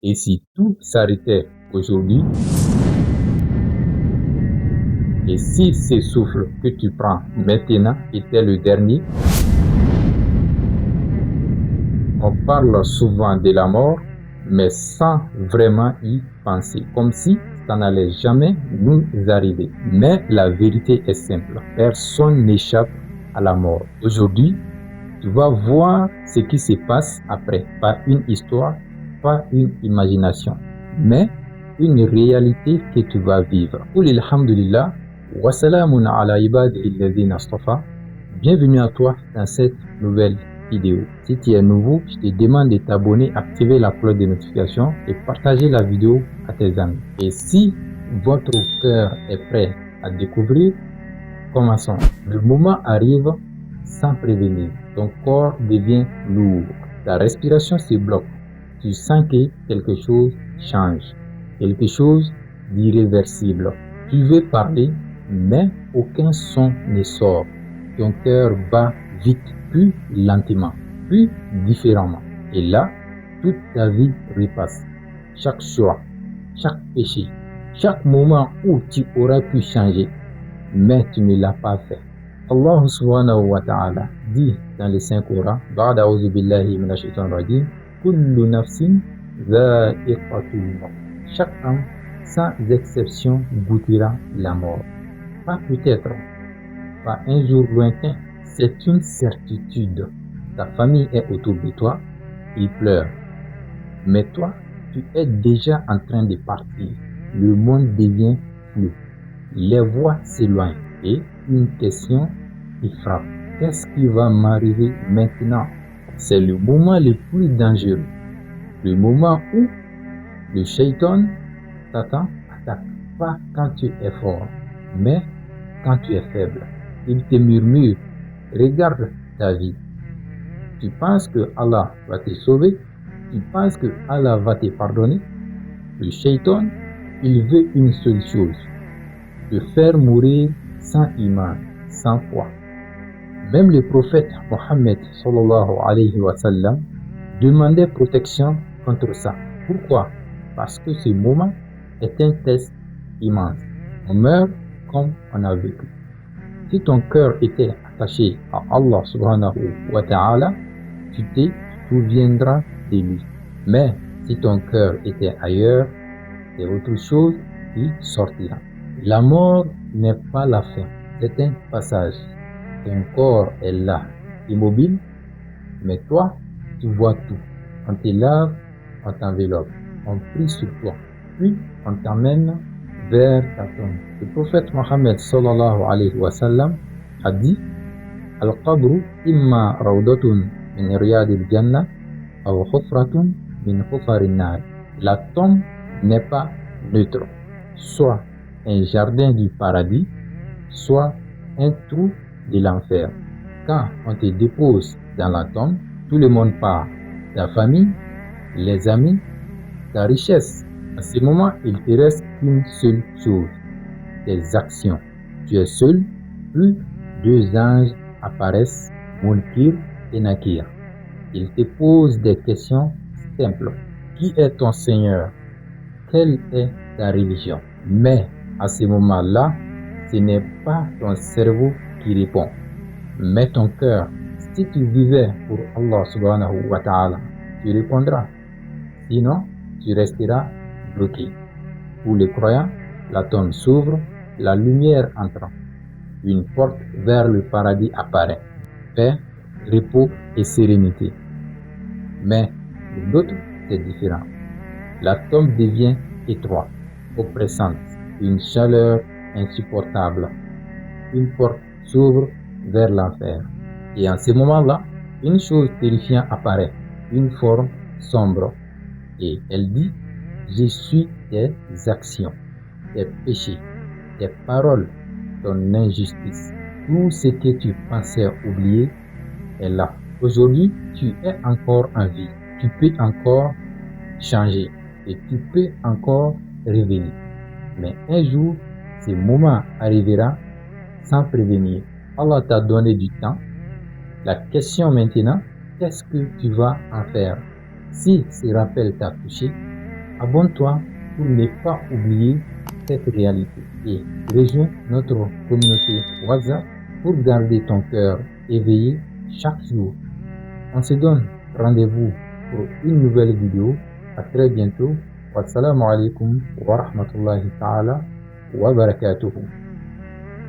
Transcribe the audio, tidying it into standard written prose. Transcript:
Et si tout s'arrêtait aujourd'hui, et si ce souffle que tu prends maintenant était le dernier, on parle souvent de la mort, mais sans vraiment y penser, comme si ça n'allait jamais nous arriver. Mais la vérité est simple, personne n'échappe à la mort. Aujourd'hui, tu vas voir ce qui se passe après, pas une histoire, pas une imagination, mais une réalité que tu vas vivre. Qul alhamdulillah wa salamun ala ibadihi alladhina astafa. Bienvenue à toi dans cette nouvelle vidéo. Si tu es nouveau, je te demande de t'abonner, activer la cloche de notification et partager la vidéo à tes amis. Et si votre cœur est prêt à découvrir, commençons. Le moment arrive sans prévenir. Ton corps devient lourd. Ta respiration se bloque. Tu sens que quelque chose change. Quelque chose d'irréversible. Tu veux parler, mais aucun son ne sort. Ton cœur bat vite, plus lentement, plus différemment. Et là, toute ta vie repasse. Chaque choix, chaque péché, chaque moment où tu aurais pu changer, mais tu ne l'as pas fait. Allah subhanahu wa ta'ala dit dans le Saint-Coran, Ba'da a'udhu billahi minash shaitanir rajim, kullu nafsin dha'iqatul maut. Chaque âme, sans exception, goûtera la mort. Pas peut-être, pas un jour lointain, c'est une certitude. Ta famille est autour de toi, ils pleurent. Mais toi, tu es déjà en train de partir. Le monde devient flou. Les voix s'éloignent et une question qui frappe. Qu'est-ce qui va m'arriver maintenant? C'est le moment le plus dangereux. Le moment où le shaitan t'attend, attaque. Pas quand tu es fort, mais quand tu es faible. Il te murmure, regarde ta vie. Tu penses que Allah va te sauver? Tu penses que Allah va te pardonner? Le shaitan, il veut une seule chose, te faire mourir sans iman, sans foi. Même le prophète Mohammed sallallahu alayhi wa sallam demandait protection contre ça. Pourquoi? Parce que ce moment est un test immense. On meurt comme on a vécu. Si ton cœur était attaché à Allah subhanahu wa ta'ala, tu te souviendras de lui. Mais si ton cœur était ailleurs, c'est autre chose qui sortira. La mort n'est pas la fin, c'est un passage. Ton corps est là, immobile, mais toi, tu vois tout. On te lave, on t'enveloppe, on prie sur toi, puis on t'amène vers ta tombe. Le prophète Mohammed sallallahu alayhi wa sallam a dit Al-Qabru imma rawdatun min riyadil jannah aw khufratun min khufarin nar. La tombe n'est pas neutre, soit un jardin du paradis, soit un trou de l'enfer. Quand on te dépose dans la tombe, tout le monde part. Ta famille, les amis, ta richesse. À ce moment, il te reste qu'une seule chose, tes actions. Tu es seul, puis deux anges apparaissent, Munkir et Nakir. Ils te posent des questions simples. Qui est ton Seigneur? Quelle est ta religion? Mais à ce moment-là, ce n'est pas ton cerveau qui répond, mais ton cœur. Si tu vivais pour Allah subhanahu wa ta'ala, tu répondras. Sinon, tu resteras bloqué. Pour les croyants, la tombe s'ouvre, la lumière entre. Une porte vers le paradis apparaît. Paix, repos et sérénité. Mais pour d'autres, c'est différent. La tombe devient étroite, oppressante, une chaleur insupportable. Une porte s'ouvre vers l'enfer. Et en ce moment-là, une chose terrifiante apparaît, une forme sombre. Et elle dit, je suis tes actions, tes péchés, tes paroles, ton injustice. Tout ce que tu pensais oublier est là. Aujourd'hui, tu es encore en vie. Tu peux encore changer et tu peux encore revenir. Mais un jour, ce moment arrivera sans prévenir. Allah t'a donné du temps. La question maintenant, qu'est-ce que tu vas en faire? Si ce rappel t'a touché, Abonne-toi pour ne pas oublier cette réalité et rejoins notre communauté WhatsApp pour garder ton cœur éveillé chaque jour. On se donne rendez-vous pour une nouvelle vidéo. À très bientôt. Wassalamu alaikum wa rahmatullahi ta'ala wa barakatuhu.